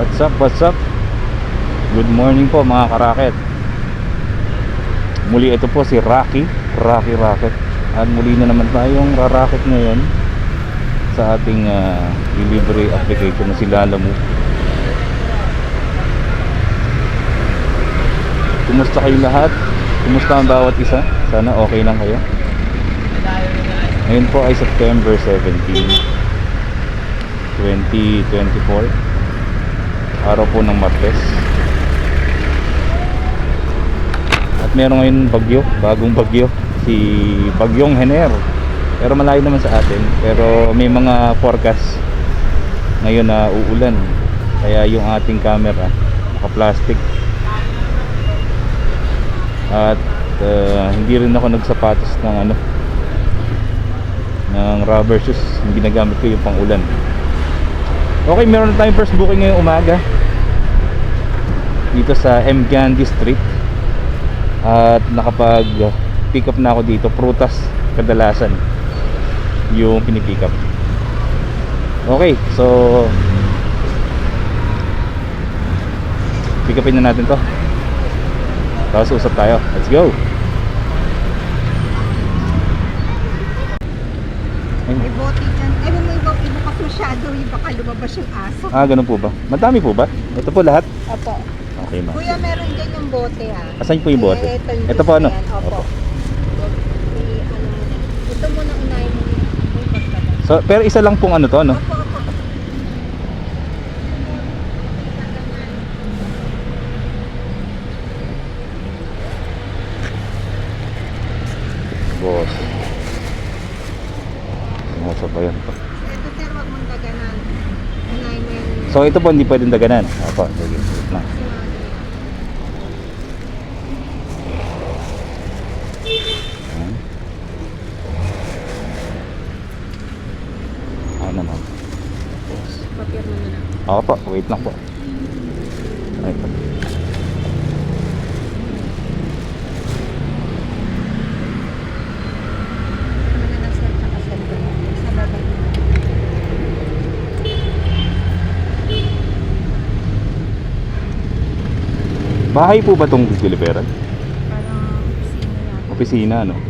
What's up, what's up? Good morning po mga karaket. Muli ito po si Rocky Racket. At muli na naman tayong rarakit ngayon sa ating delivery application na si Lalamove. Kumusta kayo lahat? Kumusta ang bawat isa? Sana okay lang kayo. Ngayon po ay September 17, 2024. Araw po ng Martes. At meron ngayon bagyo, bagong bagyo, si Bagyong Hener. Pero malayo naman sa atin. Pero may mga forecast ngayon na uulan. Kaya yung ating camera naka-plastic. At hindi rin ako nagsapatos ng ng rubber shoes. Yung ginagamit ko yung pang-ulan. Okay, meron na tayong first booking ngayong umaga dito sa M. Gandhi Street. At nakapag pick up na ako dito. Prutas kadalasan yung pinipick up. Okay, so pick upin na natin to. Tapos usap tayo. Let's go. May bote dyan. May bote bukas masyado. Baka lumabas yung aso. Ganun po ba? Madami po ba? Ito po lahat? Opo. Okay, ma'am. Kuya, meron dyan yung bote Asan po yung bote? Ito po ano? Opo. Ito muna unahin mo. So, pero isa lang pong to, no? Opo, opo. Boss. Nasa ba yan? Ito sir, wag mong daganan. Unahin mo yung... So, ito po hindi pwedeng daganan. Opo, sige. Wait lang. Naman. Papir mo na lang. Ako po, wait lang po. Ay po. Ano na sir, tsaka sir. Sa baba. Bahay po ba itong deliveran? Parang Opisina, opisina yan. no?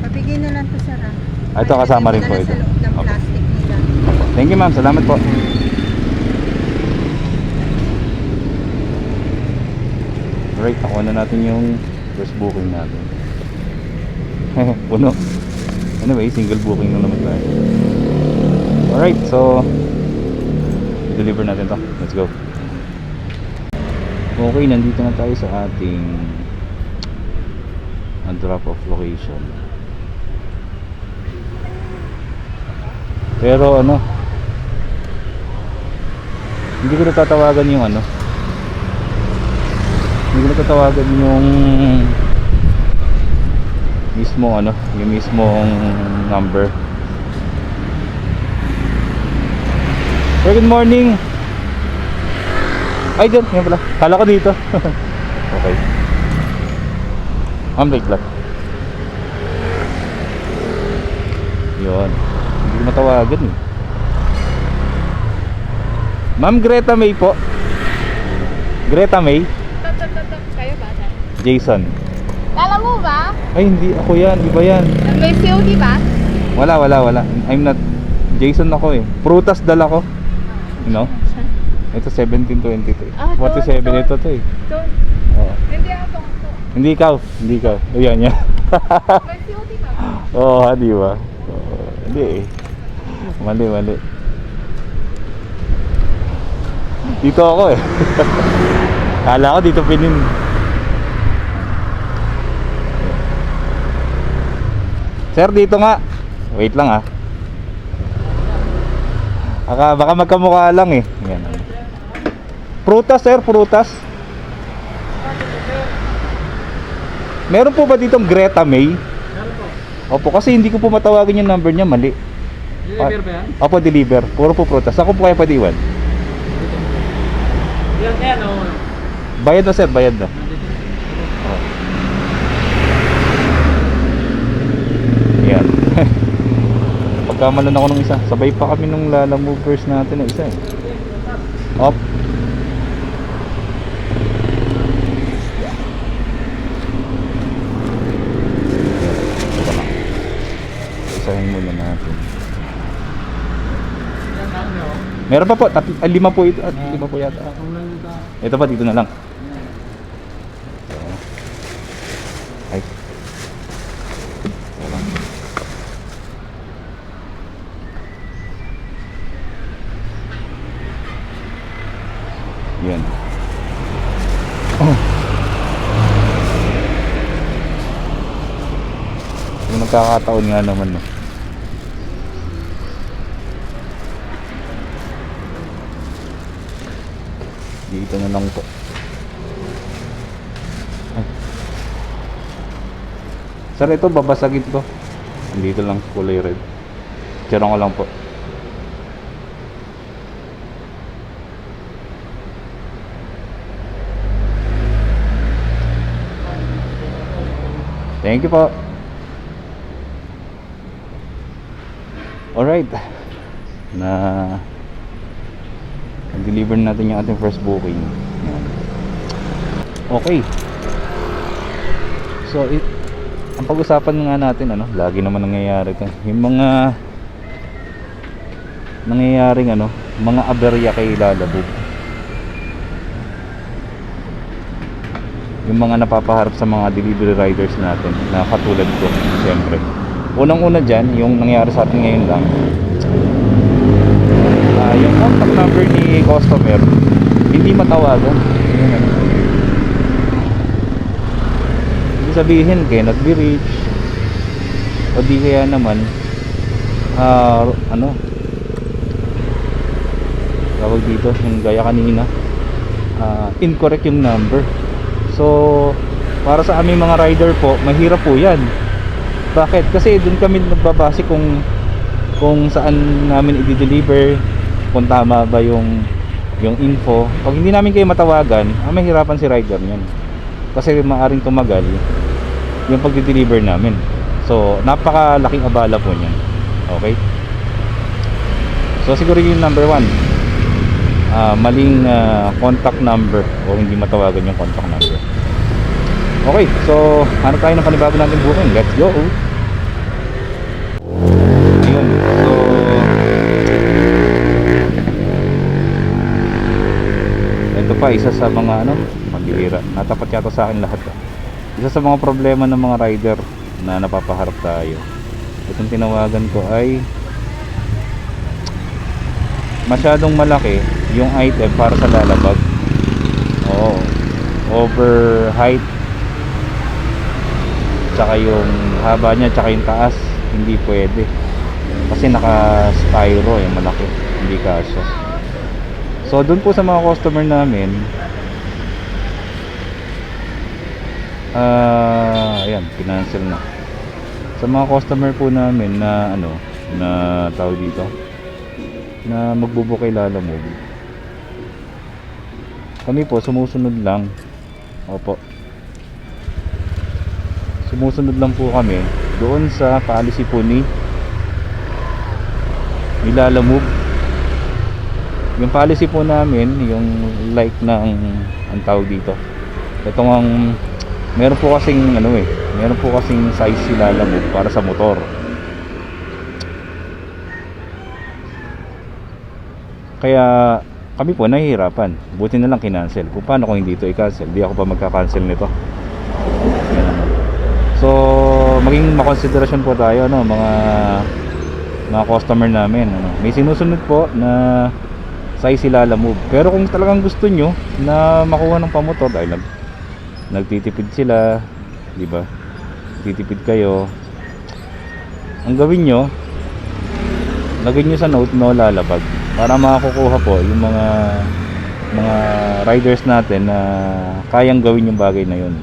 Pabigay na lang to sir Ito kasama rin po ito. Sa loob ng plastic nila. Thank you, ma'am. Salamat po. Alright, nakuha na natin yung first booking natin. Puno. Anyway, single booking na naman tayo. Alright, so deliver natin to. Let's go. Okay, nandito na tayo sa ating drop off location. Pero hindi ko natatawagan yung hindi ko natatawagan yung mismo yung mismong number. Good morning. Ay, dyan, yan pala. Kala ko dito. Okay. Wait lang. Yun. Hindi ko matawagan eh. Ma'am Greta May po. Greta May. Kayo ba? Jason. Lala mo ba? Ay, hindi ako yan. Iba yan. May COD ba? Wala. I'm not. Jason ako eh. Prutas dala ko. You know? Ito 1722. 47 ito to eh. Doon. Oo. Hindi ako. Hindi ikaw. Ayan yan. May COD ba? Oo, di ba? Hindi eh. Mali. Dito ako eh. Kala ko dito pinin. Sir, dito nga. Wait lang baka magkamukha lang eh. Yan. Prutas sir, prutas. Meron po ba ditong Greta May? Opo, kasi hindi ko po matawagan yung number niya, mali. Deliver ba yan? Opo, deliver. Puro po prutas. Ako po kaya pwede iwan. Yan, Bayad na sir, bayad na. nagkamalan ako ng isa. Sabay pa kami nung Lala Movers natin na isa eh. Up. Ito na. Isahin muna natin. Meron pa po, 5 po ito at 5 po yata. Ito pa, dito na lang. Ay. Ito lang. Yan. Oh. Yung nagkakataon nga naman no. Dito na lang po. Ay. Sir, ito babasagin to. Dito lang kulay red. Tira ko lang po. Thank you po. Alright. Na-deliver natin yung ating first booking. Okay. So, ang pag-usapan nga natin, lagi naman nangyayari ito. Yung mga nangyayaring mga aberya kay Lalabog. Yung mga napapaharap sa mga delivery riders natin na katulad ko, siyempre. Unang-una dyan, yung nangyari sa atin ngayon lang, yung contact number ni customer hindi matawagan. Ibig sabihin kaya nag-reach o di kaya naman tawag dito yung gaya kanina, incorrect yung number. So para sa aming mga rider po, mahirap po yan. Bakit? Kasi dun kami nagbabase kung saan namin i-deliver, kung tama ba yung info. Pag hindi namin kayo matawagan, mahirapan si rider niyan. Kasi maaring tumagal yung pag-deliver namin. So napakalaking abala po niyan. Okay? So siguro yung number 1, maling contact number o hindi matawagan yung contact number. Okay, so hanap tayo ng panibago natin booking. Let's go. Ayun. So ito pa isa sa mga magbibira. Natapat yata sa akin lahat. Isa sa mga problema ng mga rider na napapaharap tayo. Itong tinawagan ko ay masyadong malaki yung item para sa Lalabag. Oo. Over height, tsaka yung haba niya, tsaka yung taas, hindi pwede. Kasi naka-styro yung malaki, hindi kasya. So dun po sa mga customer namin, ayan, pinansel na. Sa mga customer po namin na na tawag dito, na magbubook kay Lalamove, kami po sumusunod lang. Opo, sumusunod lang po kami doon sa policy po ni Lalamove. Yung policy po namin, yung like ng ang tawag dito, itong ang meron po kasing meron po kasing size si Lalamove para sa motor. Kaya kami po nahihirapan. Buti na lang kinancel. Kung paano kung hindi ito i-cancel, di ako pa magka-cancel nito. Yan. So maging makonsiderasyon po tayo mga customer namin. May sinusunod po na size si Lalamove. Pero kung talagang gusto nyo na makuha ng pamotor dahil nagtitipid sila, di ba? Titipid kayo. Ang gawin nyo, lagyan nyo sa note no Lalabag para makakukuha po yung mga riders natin na kayang gawin yung bagay na yun.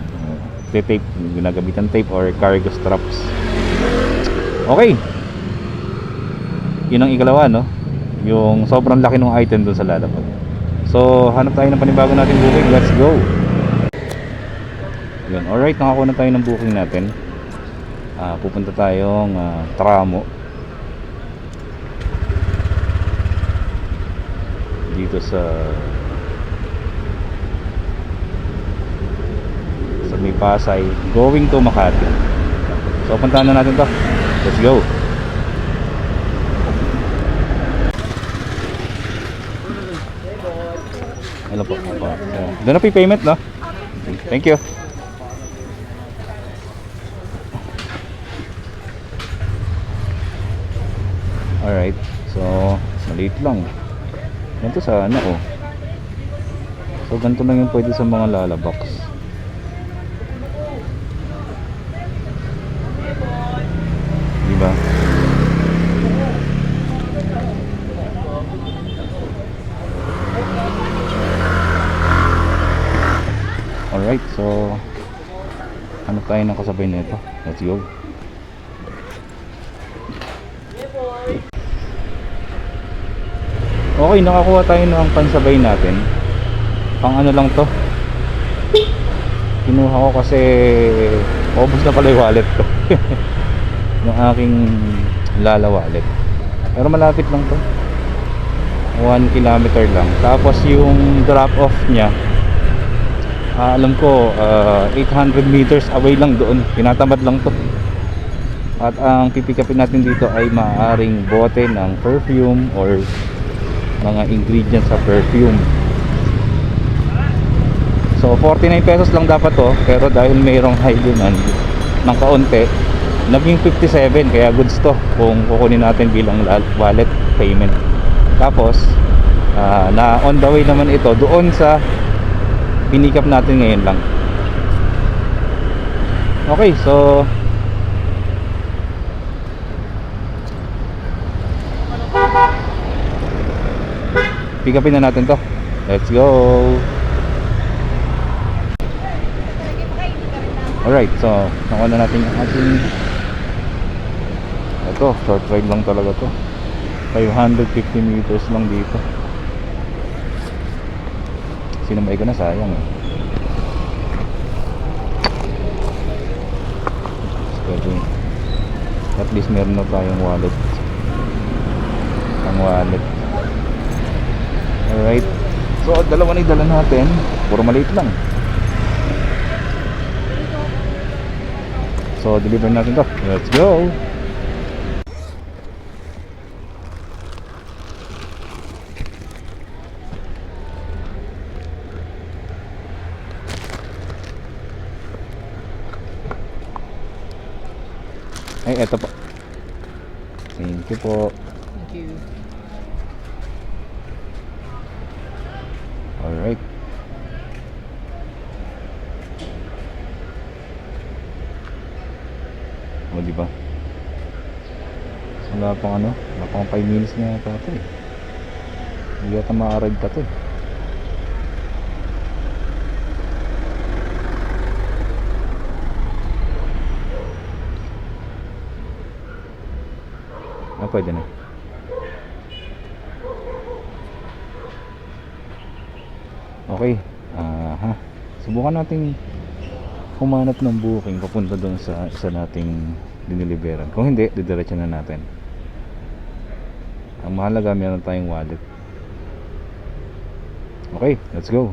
Tape, ginagamitan tape or cargo straps. Okay, yun ang ikalawa, yung sobrang laki ng item dun sa Lalabag. So hanap tayo ng panibago natin booking. Let's go. Yun, alright, nakakuha na tayo ng booking natin. Pupunta tayong Tramo. dito sa may Pasay going to Makati. So puntahan na natin to. Let's go. Hello po. Doon na po yung payment, no? Thank you. Alright. So, maliit lang. Ganito sana, oh. So, ganito lang yung pwede sa mga lalabox. Diba? Alright, so ano tayo ng kasabay nito? Let's go. Okay, nakakuha tayo ng pansabay natin. Pang ano lang to. Kinuha ko kasi ubos na pala yung wallet ko. Yung aking Lala wallet. Pero malapit lang to. 1 kilometer lang. Tapos yung drop off niya, alam ko 800 meters away lang doon. Tinatamad lang to. At ang pipikapin natin dito ay maaaring bote ng perfume or mga ingredients sa perfume. So 49 pesos lang dapat to, pero dahil mayroong high demand ng kaunti, naging 57, kaya goods to kung kukunin natin bilang wallet payment. Tapos na on the way naman ito doon sa pinikap natin ngayon lang. Okay, so pick upin na natin to. Let's go. Alright, so nakuha na natin yung ating ito, short ride lang talaga to. 550 meters lang dito. Sinamay ko na, sayang eh. Pwede. At least meron na tayong wallet. Ang wallet. Alright. So dalawa na dala natin. Puro maliit lang. So deliver natin to. Let's go. Ay, eto po. Thank you po. Thank you. Alright. O, diba? Wala pang ano? Wala pang 5 minutes na yata ito eh. Hindi yata ma-arrive pa ito eh. Pwede na. Okay. Subukan natin humanap ng booking papunta doon sa isa nating diniliberan. Kung hindi, didiretso na natin. Ang mahalaga, meron tayong wallet. Okay, let's go.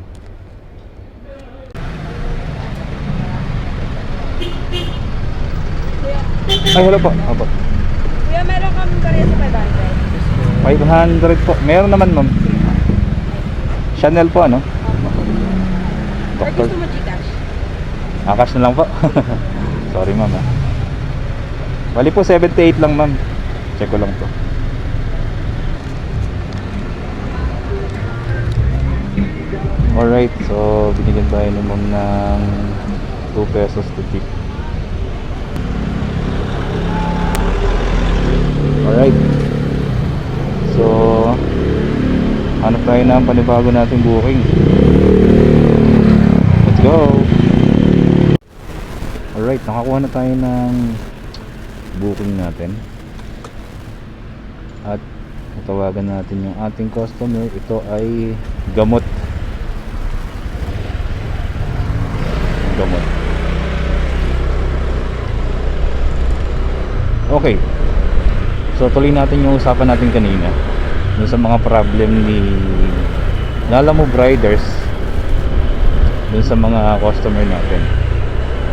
Ay, hello po. Opo. Kuya, meron kami kariya sa 500. 500 po. Meron naman, ma'am. Chanel po, ano? Or gusto mo Gcash? Cash na lang po. Sorry, ma'am. Bali po, 78 lang, ma'am. Check ko lang to. Alright, so binigyan tayo ni ma'am ng 2 pesos to tip. Alright. So hanap tayo ng panibago nating booking. Let's go. Alright, nakakuha na tayo ng booking natin. At tatawagan natin yung ating customer. Ito ay gamot. Okay. So tuloy natin yung usapan natin kanina dun sa mga problem Lalamove riders dun sa mga customer natin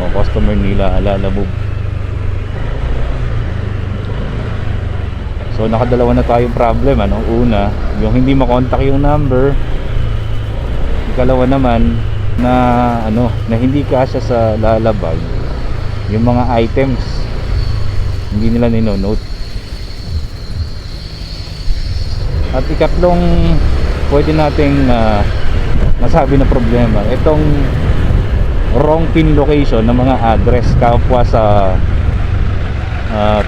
o customer nila Lalamove. So nakadalawa na tayong problem, ano? Una, yung hindi makontak yung number. Ikalawa naman na ano, na hindi kasya sa lalabag yung mga items, hindi nila nino-note. At ikatlong pwede nating masabi na problema, itong wrong pin location ng mga address kapwa sa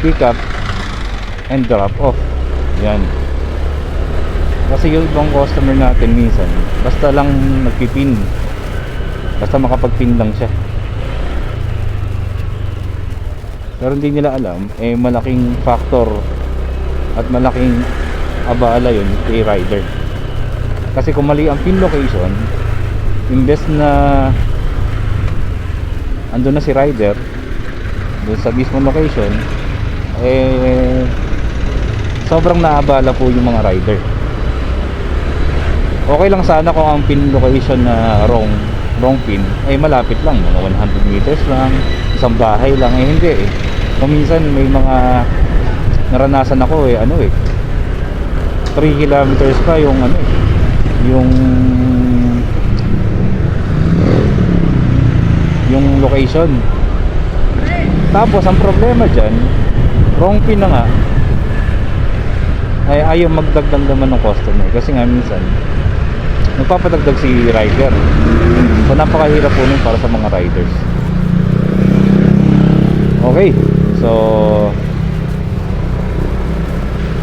pick up and drop off. Yan. Kasi yung ibang customer natin minsan basta lang nagpipin, basta makapagpin lang siya, pero hindi nila alam malaking factor at malaking abala yun kay rider. Kasi kung mali ang pin location, imbes na andun na si rider doon sa mismo location, sobrang naabala po yung mga rider. Okay lang sana kung ang pin location na wrong pin malapit lang, mga 100 meters lang, isang bahay lang. Hindi kung minsan may mga naranasan ako 3 kilometers pa yung yung location. Tapos ang problema dyan, wrong pin na nga, ayaw magdagdag naman ng customer. Kasi nga minsan nagpapadagdag si rider. So napakahirap po nun para sa mga riders. Okay, so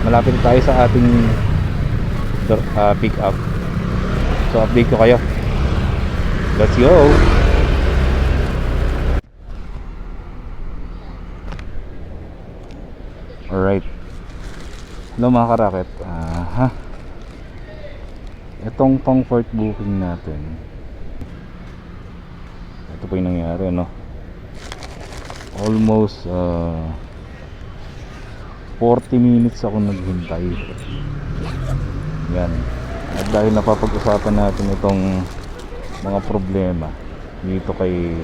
malapit na tayo sa ating pick up. So update ko kayo. Let's go. Alright. Hello mga karaket. Itong comfort booking natin, ito po yung nangyari, no? Almost 40 minutes ako naghintay. Yan. At dahil napapag-usapan natin itong mga problema dito kay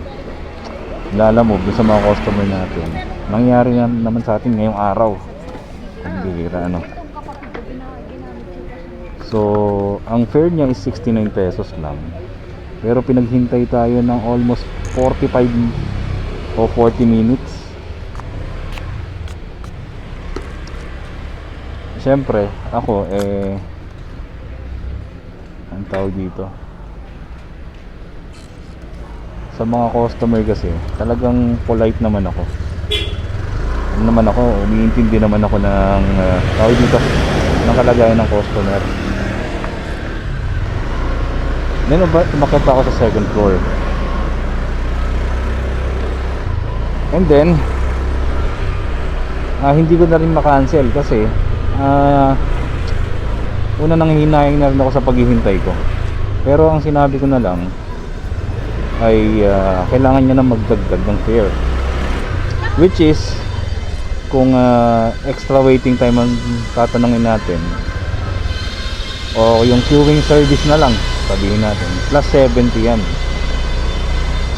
Lalamove, sa mga customer natin, nangyari naman sa atin ngayong araw. Ang bihira, ano? So, ang fare niya is 69 pesos lang. Pero pinaghintay tayo ng almost 45 o 40 minutes. Siyempre, ako ang tawag dito, sa mga customer kasi, talagang polite naman ako. Umiintindi naman ako ng tawag dito, ng kalagayan ng customer. Then umakyat ako sa second floor. And then hindi ko na rin makancel kasi una nanghihinayang na rin ako sa paghihintay ko. Pero ang sinabi ko na lang ay kailangan niya na magdagdag ng fare, which is kung extra waiting time ang tatanungin natin o yung queuing service na lang sabihin natin, plus 70 yan.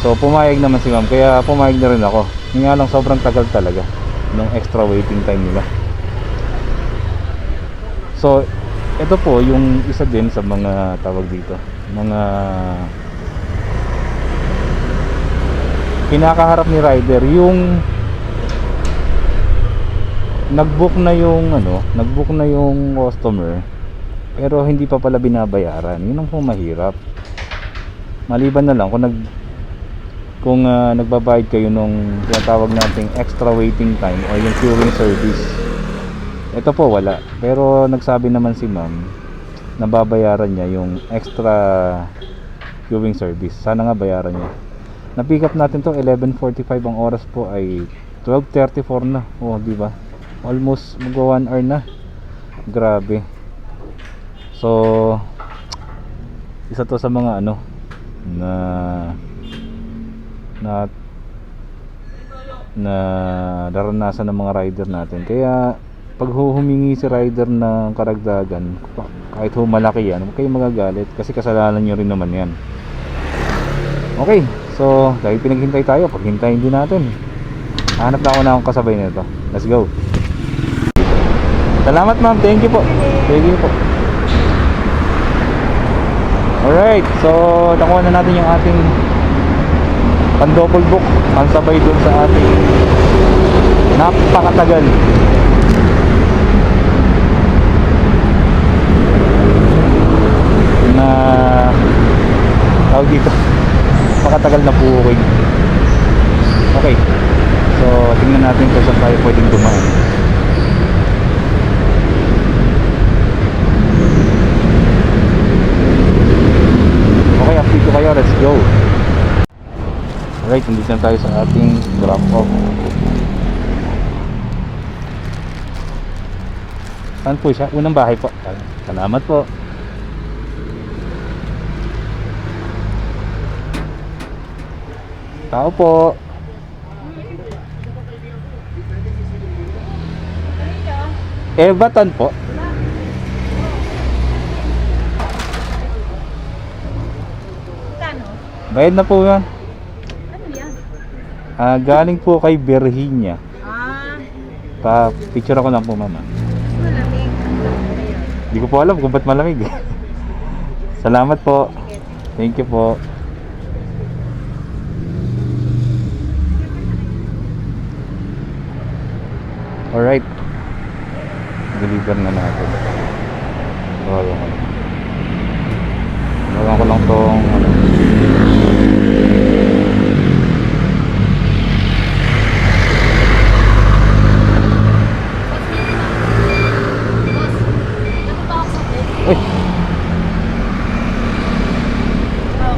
So pumayag naman si ma'am, kaya pumayag na rin ako. Yung nga lang sobrang tagal talaga ng extra waiting time nila. So ito po yung isa din sa mga tawag dito, mga kinakaharap ni rider, yung nag-book na yung customer pero hindi pa pala binabayaran. Yun ang mahirap. Maliban na lang kung nagbabayad kayo nung tinatawag nating extra waiting time o yung queuing service. Ito po wala. Pero nagsabi naman si ma'am na babayaran niya yung extra queuing service. Sana nga bayaran niya. Na-pick up natin to 11:45, ang oras po ay 12:34 na. Oh, di ba? Almost magwa 1 hour na. Grabe. So isa to sa mga na naranasan ng mga rider natin. Kaya pag humingi si rider ng karagdagan, Kahit ho malaki yan, huwag kayong magagalit kasi kasalanan nyo rin naman yan. Okay, so dahil pinaghintay tayo, paghintayin din natin. Hanap na ako na akong kasabay nito. Let's go. Salamat ma'am, thank you po. Thank you po. Alright, so nakuha na natin yung ating pan-double book. Ang sabay dun sa ating napakatagal na tawag dito, makatagal na booking. Okay, so tingnan natin kung saan tayo pwedeng dumaan. Okay, update ko kayo, let's go. Alright, nandito na tayo sa ating drop off. Saan po siya? Unang bahay po. Salamat po. Tao po. Everton po. Kano? Bayad na po yan. Ano yan? Galing po kay Virginia. Pa-picture ako lang po mama. Malamig. Hindi ko po alam kung ba't malamig. Salamat po. Thank you po. Alright. Deliver na natin. Bawalan ko lang tong ano. Uy.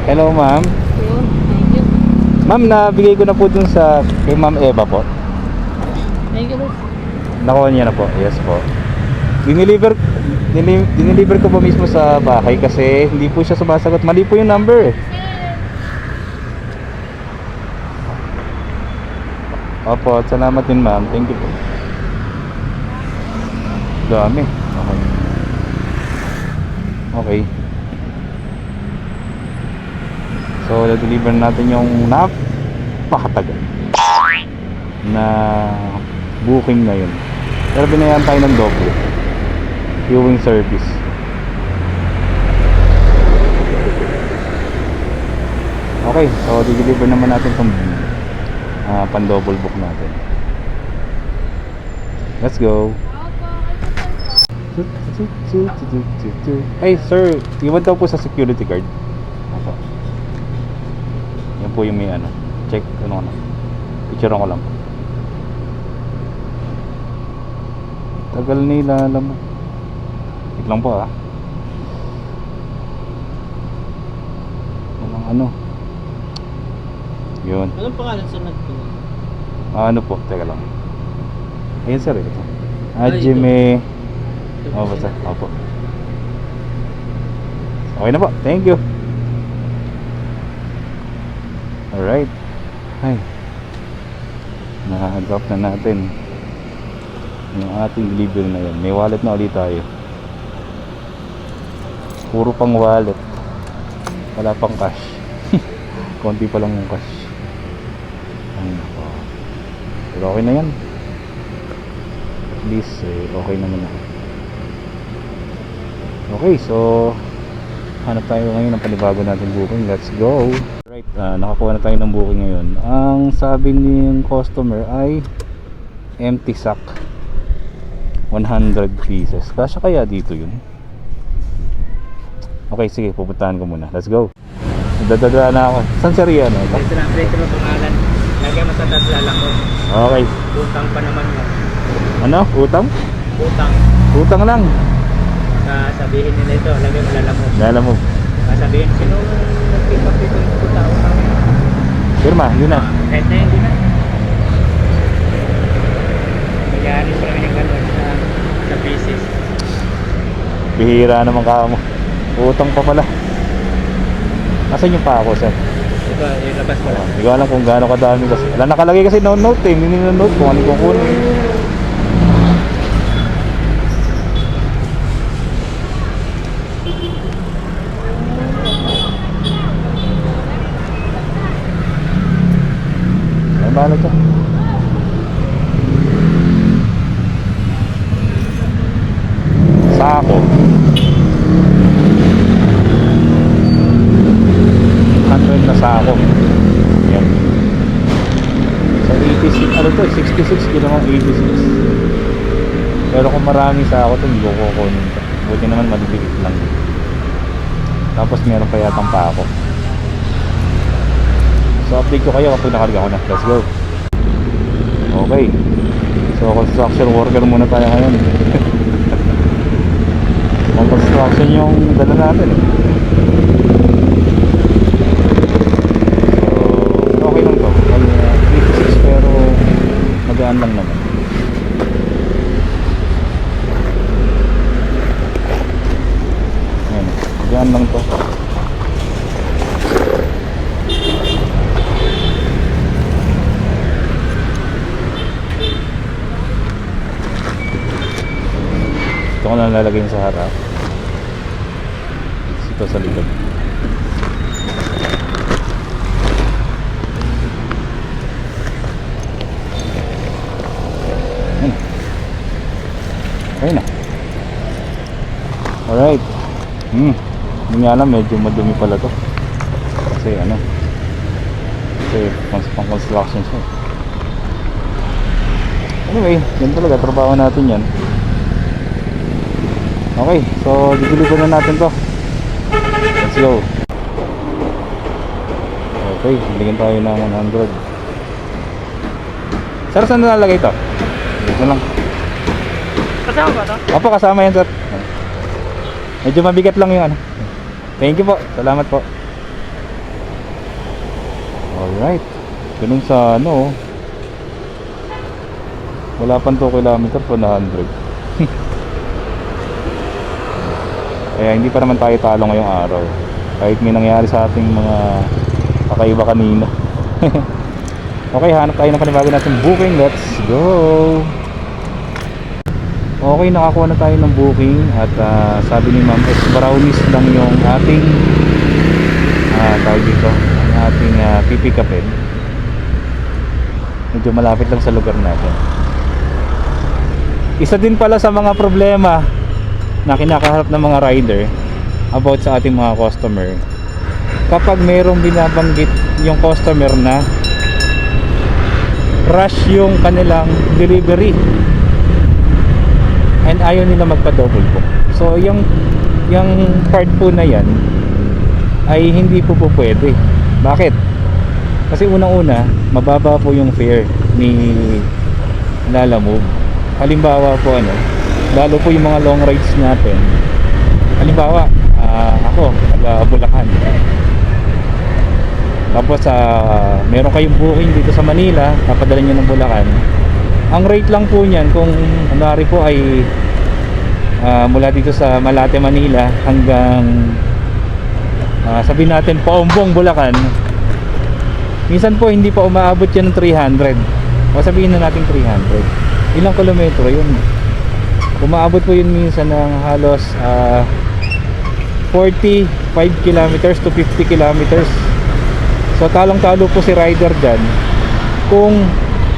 Hello ma'am. Thank you. Ma'am, nabigay ko na po dun sa kay Ma'am Eva po. Thank you. Nakuha niya na po. Yes po. Dineliver ko po mismo sa bahay kasi hindi po siya sumasagot. Mali po yung number eh. Opo, salamat din ma'am. Thank you po. Dami. Okay. Okay. So, na-deliver natin yung napakatagal na booking na yun. Pero binayan tayo ng doble. Viewing service. Okay, so di-deliver naman natin itong pan-double book natin. Let's go. Hey sir, iwan daw po sa security guard. Opo. Yan po yung may ano. Check, ano na. Picture ko lang po. Tagal nila, alam mo. Wait lang po ah. Walang ano. Yun. Anong pangalan sa nagpili? Ano po, teka lang. Ayun sir, ito. Ay, Ajime. Oh, basta. Opo. Okay na po. Thank you. Alright. Ay. Na-drop na natin yung ating delivery na yan. May wallet na ulit tayo. Puro pang wallet. Wala pang cash. Konti pa lang yung cash. Ay, nako. Pero okay na yan. At least okay naman na. Okay, so hanap tayo ngayon ng panibago natin booking. Let's go. Right, nakakuha na tayo ng booking ngayon. Ang sabi ng customer ay empty sack, 100 pieces. Kasya kaya dito yun? Okay, sige, pupuntahan ko muna. Let's go. Dadadala na ako. San sir yan? Dito na pangalan. Lagyan mo sa tatlala ko. Okay. Utang pa naman mo. Ano? Utang? Utang. Utang lang. Sabihin nila ito, lagyan mo lalamog. Lalamog. Sabihin, sino nagpipapito yung utang? Firma, yun na. Kahit na hindi na. Nagyari pa rin yung gano'n sa business. Bihira naman ka mo. Utang pa pala. Nasaan yung pa ako, sir? Ito, ilabas mo lang. Hindi ko alam kung gaano kadami kasi. Wala nakalagay kasi note eh. Hindi nila note kung ano yung kukunin. magkano to? Sako 100 na sako. Yan. So 86, ano to, 66 ginawang 86. Pero kung marami sako to, hindi ko kukunin to. Buti naman maliliit lang. Tapos meron pa yatang pa ako. So update ko kayo kapag nakarga ko na. Let's go. Okay. So construction worker muna tayo ngayon. Ang construction yung dala natin. So okay lang to. 86 pero magaan lang naman. Ayan, magaan lang to. Ito ko na lalagay sa harap. Ito sa likod. Ayan. Okay na. Alright. Hindi nga alam, medyo madumi pala to. Kasi ano, kasi pang construction siya. Anyway, yan talaga, trabaho natin yan. Okay, so dideliver na natin to. Let's go. Okay, bigyan tayo ng 100. Sir, saan nalalagay ito? Dito lang. Kasama ba to? Opo, kasama yan, sir. Medyo mabigat lang yung ano. Thank you po, salamat po. Alright. Ganun sa ano, wala pang 2 kilometer po na 100. Kaya hindi pa naman tayo talo ngayong araw. Kahit may nangyari sa ating mga kakaiba kanina. Okay, hanap tayo ng panibago natin booking. Let's go. Okay, nakakuha na tayo ng booking. At sabi ni ma'am, brownies lang yung ating tawag dito, ang ating pipick upin. Medyo malapit lang sa lugar natin. Isa din pala sa mga problema na kinakaharap ng mga rider about sa ating mga customer, kapag mayroong binabanggit yung customer na rush yung kanilang delivery and ayaw nila magpa-double book. So yung part po na yan ay hindi po pwede. Bakit? Kasi unang-una, mababa po yung fare ni Lalamove. Halimbawa po lalo po yung mga long rides natin. Halimbawa, ako taga Bulacan. Tapos meron kayong booking dito sa Manila, papadala nyo ng Bulacan. Ang rate lang po niyan kung kunwari po ay mula dito sa Malate, Manila hanggang sabihin natin Paumbong, Bulacan. Minsan po hindi pa umaabot yan ng 300. O sabihin na natin 300. Ilang kilometro yun? Umaabot po yun minsan ng halos 45 kilometers to 50 kilometers. So talong-talo po si rider dyan kung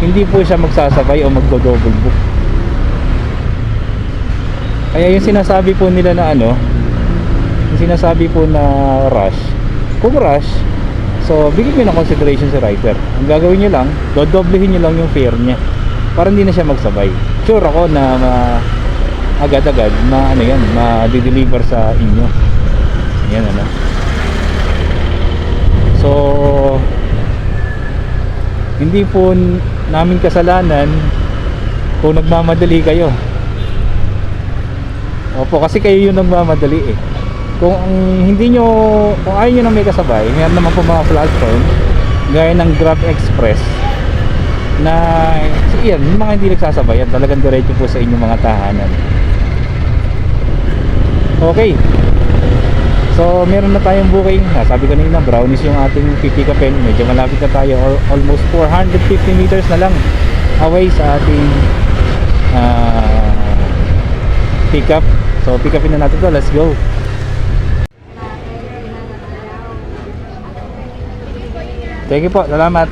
hindi po siya magsasabay o magdo-double book. Kaya yung sinasabi po nila na yung sinasabi po na rush, kung rush, so bigyan nyo ng consideration si rider. Ang gagawin nyo lang, dodoblehin nyo lang yung fare niya para hindi na siya magsabay. Sure ako na agad-agad ma-deliver sa inyo. Yan So hindi po namin kasalanan kung nagmamadali kayo. Opo, kasi kayo yung nagmamadali eh. Kung ayaw nyo na may kasabay, meron naman po mga platform gaya ng Grab Express na yan, yung mga hindi nagsasabayan talagang diretso po sa inyong mga tahanan. Okay, so meron na tayong booking. Sabi ko kanina, brownies yung ating pipick upin. Medyo malapit na tayo, almost 450 meters na lang away sa ating pick up. So pick upin na natin to, let's go. Thank you po, salamat.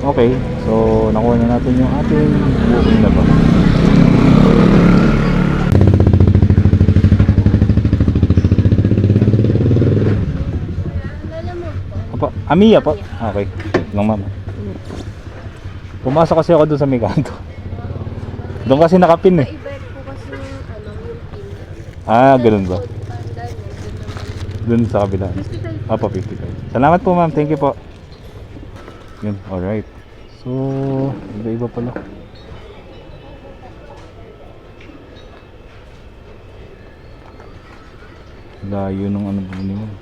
Okay, so nakuha na natin yung ating booking na ba. Apa, Amiya po. Okay, lang ma'am. Pumasok kasi ako doon sa may kanto. Doon kasi nakapin eh. Iba po kasi yung pin. Ah, ganun ba? Tanda niya, Doon sa kabila. Apa, 55. Salamat po ma'am, thank you po. Yun, alright. So, iba-iba pala. Layo nung ano ba yun.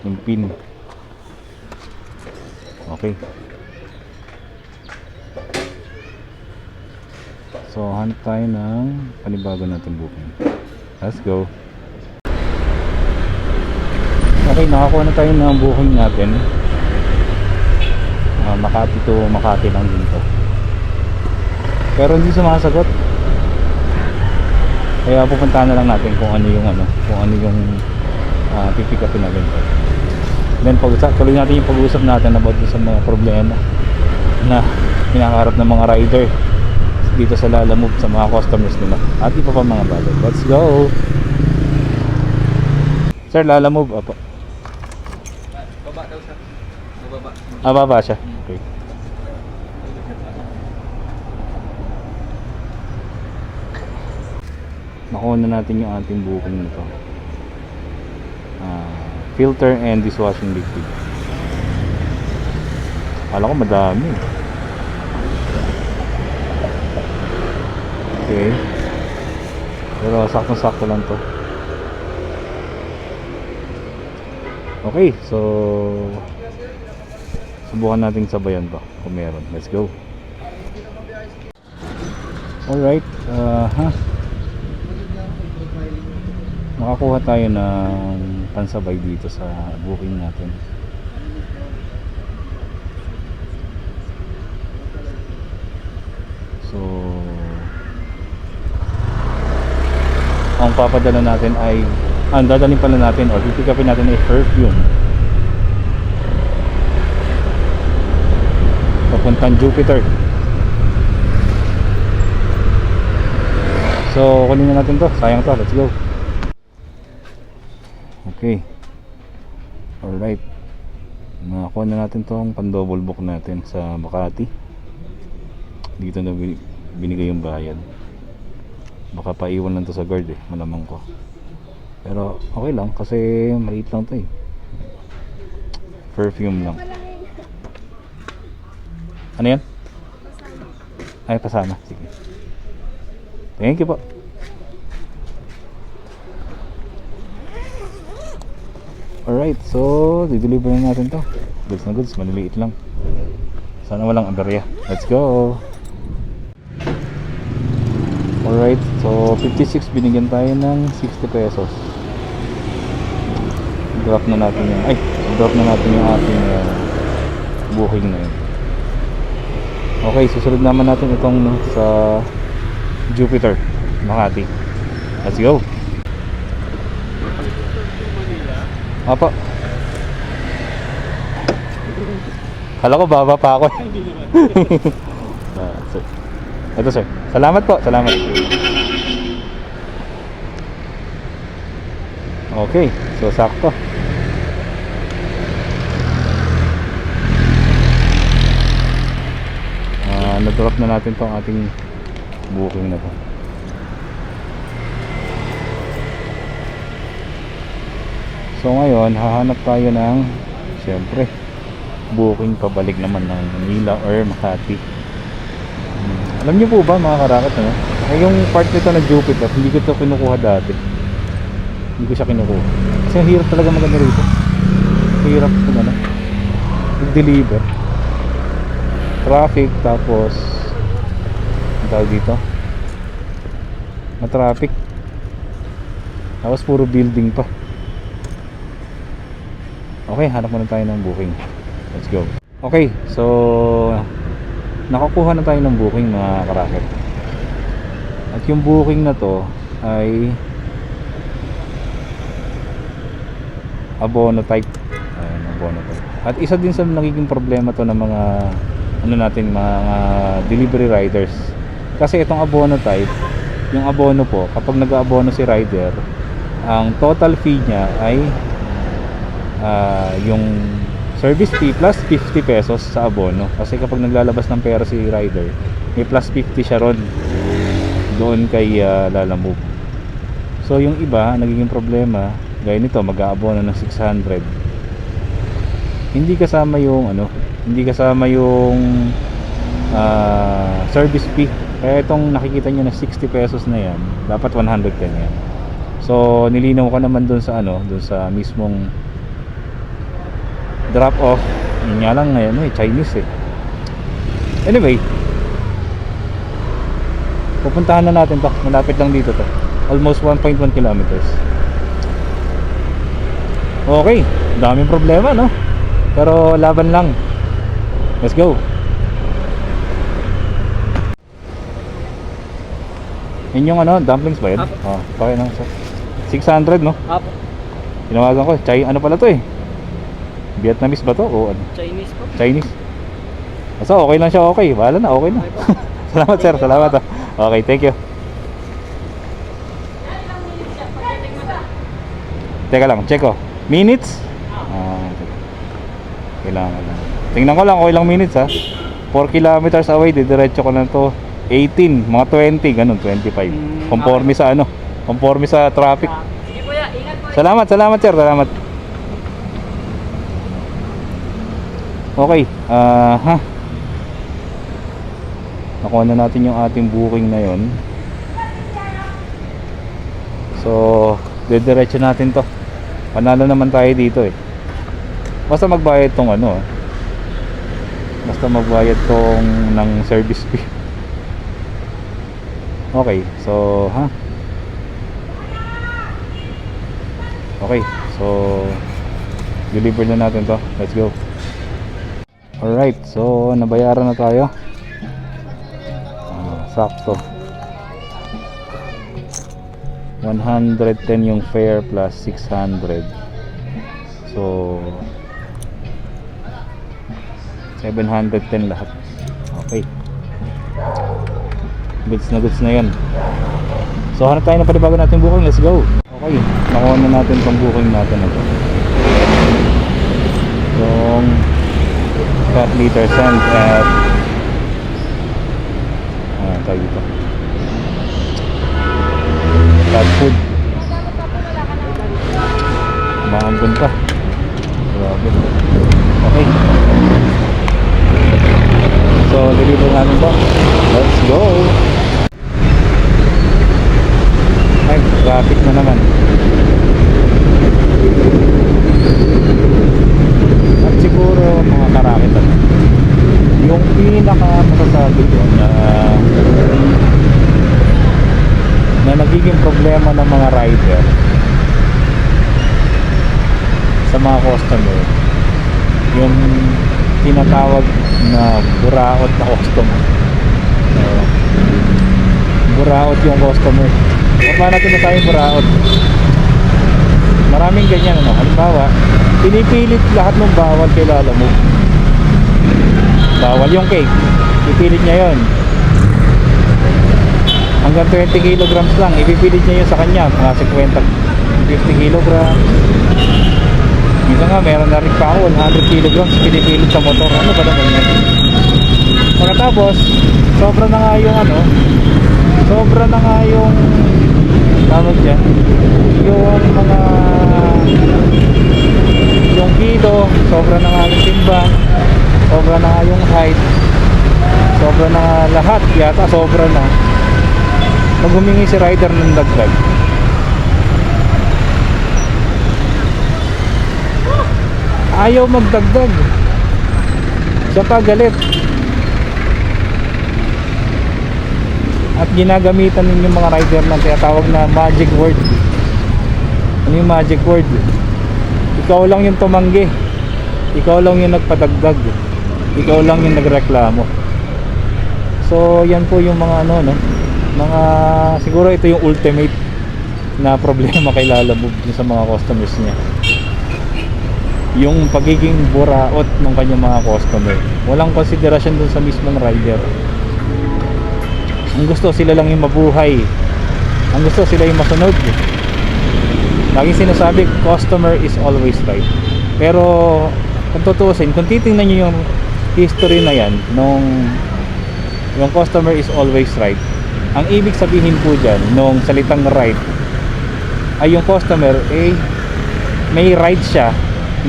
Yung pin. Okay. So, hanap tayo ng panibago natin booking. Let's go. Okay, nakakuha na tayo ng booking natin. Makati to Makati lang din to. Pero hindi sumasagot. Kaya pupuntahan na lang natin kung ano yung pipick upin natin. Then tuloy natin yung pag-uusap natin about sa mga problema na kinakaharap ng mga rider dito sa Lalamove sa mga customers nila at iba pa mga bagay. Let's go. Sir, Lalamove apa? Baba daw sir. Bababa. Baba siya. Okay. Nakuha na natin yung ating booking nito. Filter and dishwashing liquid. Akala ko madami. Okay. Pero saktong-sakto lang to. Okay, so subukan nating sabayan pa kung meron. Let's go. Alright, nakakuha tayo ng pansabay dito sa booking natin. So ang papadala natin ay ang dadalhin pala natin or pipick upin natin ay perfume papuntang Jupiter. So kunin na natin to, sayang to. Let's go. Okay, alright, nakakuha na natin tong pan-double book natin sa Makati. Dito na binigay yung bayad. Baka paiwan lang to sa guard eh, malamang ko. Pero okay lang kasi maliit lang to eh. Perfume lang. Ano yan? Ay, pasama. Sige. Thank you po. Alright, so dideliver na natin to. Goods na goods, maliliit lang. Sana walang aberya. Let's go. Alright, so 56 binigyan tayo ng 60 pesos. Drop na natin yung ating booking na yun. Okay, susunod naman natin itong sa Jupiter, Makati. Let's go. Apa? Kala ko baba pa ako. Sir. Ito sir. Salamat po, salamat. Okay, so sakto. Na-drop na natin tong ating booking na to. So ngayon, hahanap tayo ng siyempre booking pabalik naman ng Manila or Makati. Alam niyo po ba mga karakat, ano? Yung part nito na Jupiter, hindi ko ito kinukuha dati. Hindi ko siya kinukuha. Kasi ang hirap talaga maganda rito. Hirap kung ano, mag-deliver. Traffic, tapos ang tawag dito, matraffic. Tapos puro building pa. Okay, hanap muna tayo ng booking. Let's go. Okay, so nakakuha na tayo ng booking mga karaket. At yung booking na to ay abono type. Ayan, abono type. At isa din sa nagiging problema to ng mga ano natin, mga delivery riders. Kasi itong abono type, yung abono po, kapag nag-aabono si rider, ang total fee niya ay yung service fee plus 50 pesos sa abono. Kasi kapag naglalabas ng pera si rider, may plus 50 siya ron doon kay Lalamove. So yung iba, nagiging problema, gaya nito, mag-aabono ng 600. Hindi kasama yung ano, hindi kasama yung service fee. Kaya itong nakikita nyo na 60 pesos na yan, dapat 110 yan. So nilinaw ko naman dun sa ano, dun sa mismong drop off. Yun nga lang ngayon Chinese eh. Anyway, pupuntahan na natin to. Malapit lang dito to. Almost 1.1 kilometers. Okay, daming problema no? Pero laban lang. Let's go. Yun yung ano, dumplings ba yun? Apo. Oh, pakay na. 600 no? Apo. Tinawagan ko, ano pala to eh? Vietnamese ba to? O ano? Chinese po. Chinese. So okay lang siya, okay. Bahala na, okay na. Salamat sir, salamat ah. Okay, thank you. Teka lang, check ko. Minutes? Kailangan lang. Tingnan ko lang kung ilang minutes ha. 4 kilometers away, didiretso ko na to. 18, mga 20, ganun, 25. Conforme sa ano, conforme sa traffic. Sige kuya, ingat po. Salamat, salamat sir, salamat. Okay, nakuha na natin yung ating booking na yon. So, didiretso natin to. Panalo naman tayo dito eh. Basta magbayad tong ano, basta magbayad tong ng service fee. Okay, so okay, so deliver na natin to. Let's go. Alright, so nabayaran na tayo. Sakto 110 yung fare plus 600. So 710 lahat. Okay, goods na yan. So hanap tayo na panibago natin booking. Let's go. Okay, nakuha na natin tong booking natin na to. Yung cat liter sand at tayo dito cat food. Maambun pa. Grabe. Okay, so deliver natin to. Let's go. Ay, traffic na naman. At siguro mga karakit yung pinaka masasabi ko na nagiging problema ng mga rider sa mga customer, yung tinatawag na buraot na customer. Buraot yung customer. Paano natin na tayong buraot? Maraming ganyan ano. Halimbawa, pinipilit lahat ng bawal kay Lalamove. Bawal yung cake, ipipilit niya yon. Hanggang 20 kilograms lang, ipipilit niya yun sa kanya. Mga 50 kilograms. Minsan nga, meron na rin pa ako 100 kilograms pinipilit sa motor. Ano ba naman yan? Pagkatapos, sobra na nga yung ano, sobra na nga yung tawag dyan, yung mga yung kilo, sobra na nga yung timbang, sobra na nga yung height, sobra na nga lahat, yata sobra na. Pag humingi si rider ng dagdag, ayaw magdagdag, siya pa galit. At ginagamitan ng mga rider ng tinatawag na magic word. Ano yung magic word? Ikaw lang yung tumanggi, ikaw lang yung nagpadagdag, ikaw lang yung nagreklamo. So yan po yung mga ano no, mga siguro ito yung ultimate na problema kay Lalamove sa mga customers niya. yung pagiging buraot ng kanyang mga customer. Walang konsiderasyon dun sa mismong rider. Ang gusto sila lang yung mabuhay. Ang gusto sila yung masunod. Laging sinasabi, customer is always right. Pero kung tutuusin, kung titingnan nyo yung history na yan nung yung customer is always right, ang ibig sabihin po dyan nung salitang right ay yung customer may right siya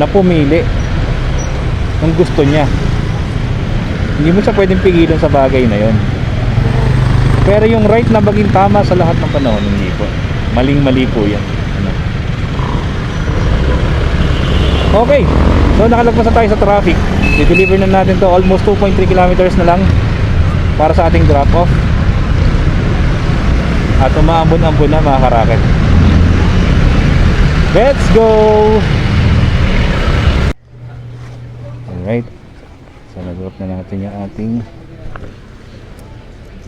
na pumili kung gusto niya. Hindi mo siya pwedeng pigilan sa bagay na yon. Pero yung right na maging tama sa lahat ng panahon, hindi po. Maling-mali po yan. Okay, so nakalagpas na tayo sa traffic. I-deliver na natin to, almost 2.3 kilometers na lang para sa ating drop off. At umaambon-ambon na mga karaket. Let's go! Alright, so nag-drop na natin yung ating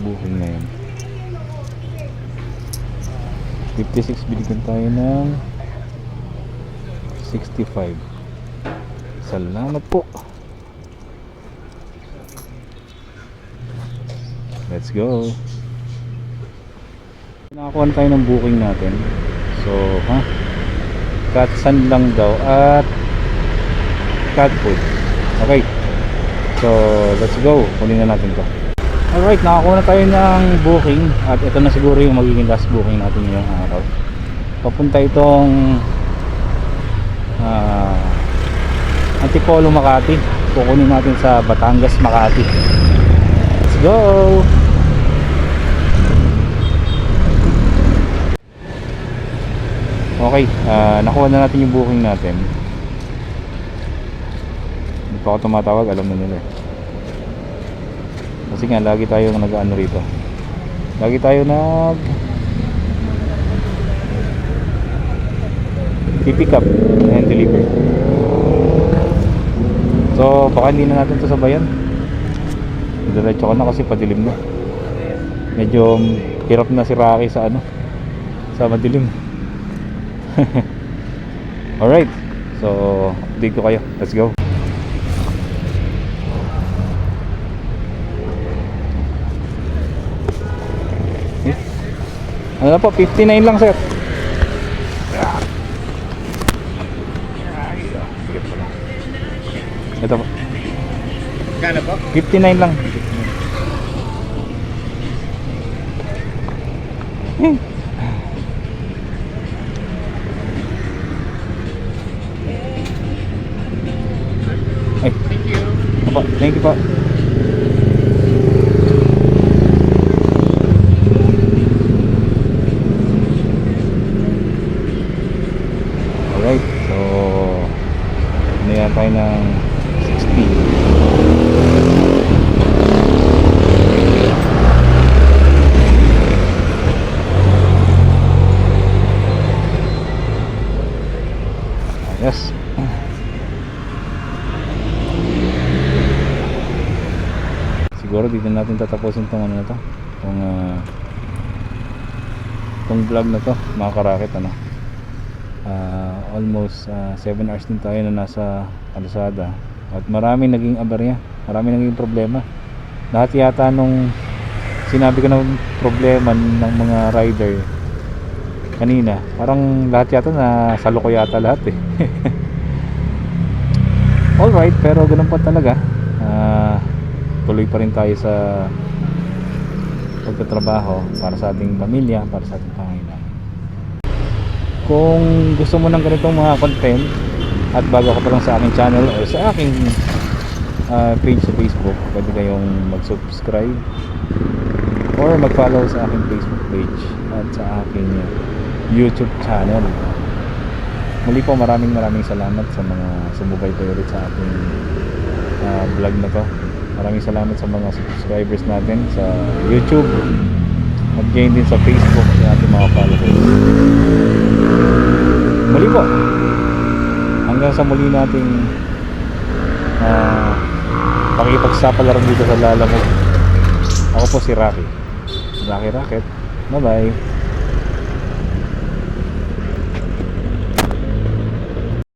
booking na yun. 56, binigyan tayo ng 65. Salamat po. Let's go. Nakakuha na tayo ng booking natin. So, cat sand lang daw at cat food. Okay. So, let's go. Kunin na natin to. Alright, nakakuha na tayo ng booking. At ito na siguro yung magiging last booking natin ngayong araw. Papunta itong Antipolo, Makati. Kukunin natin sa Batangas, Makati. Let's go! Okay, nakuha na natin yung booking natin. Hindi pa ako tumatawag, alam na nila. Kasi nga, lagi tayong nag-ano rito. Lagi tayo pick up and deliver. So baka hindi na natin ito sabayan. Diretso ko na kasi padilim na. Medyo hirap na si Rocky sa sa madilim. Alright, so update ko kayo. Let's go. Ano na po, 59 lang sir. Ito po. Kano po? 59 lang. Ay. Thank you. Opo, thank you po. Alright, so niyan tayo ng 60. Yes. Siguro dito natin tatapusin tong ano na to, tong vlog na to mga karakit. Almost 7 hours din tayo na nasa kalsada at maraming naging aberya, maraming naging problema. Lahat yata nung sinabi ko ng problema ng mga rider kanina, parang lahat yata na salo ko yata lahat eh. Alright, pero ganun pa talaga. Tuloy pa rin tayo sa pagtatrabaho para sa ating pamilya, para sa ating pangailangan. Kung gusto mo ng ganitong mga content at bago ka pa lang sa aking channel o sa aking page sa Facebook, pwede kayong mag-subscribe or mag-follow sa aking Facebook page at sa aking YouTube channel. Muli po, maraming salamat sa mga sumubaybay ulit sa ating vlog na to. Maraming salamat sa mga subscribers natin sa YouTube at gain din sa Facebook sa ating mga followers. Muli po, hanggang sa muli nating pakipagsapalaran dito sa Lalamog. Ako po si Rocky Rocket. Bye bye.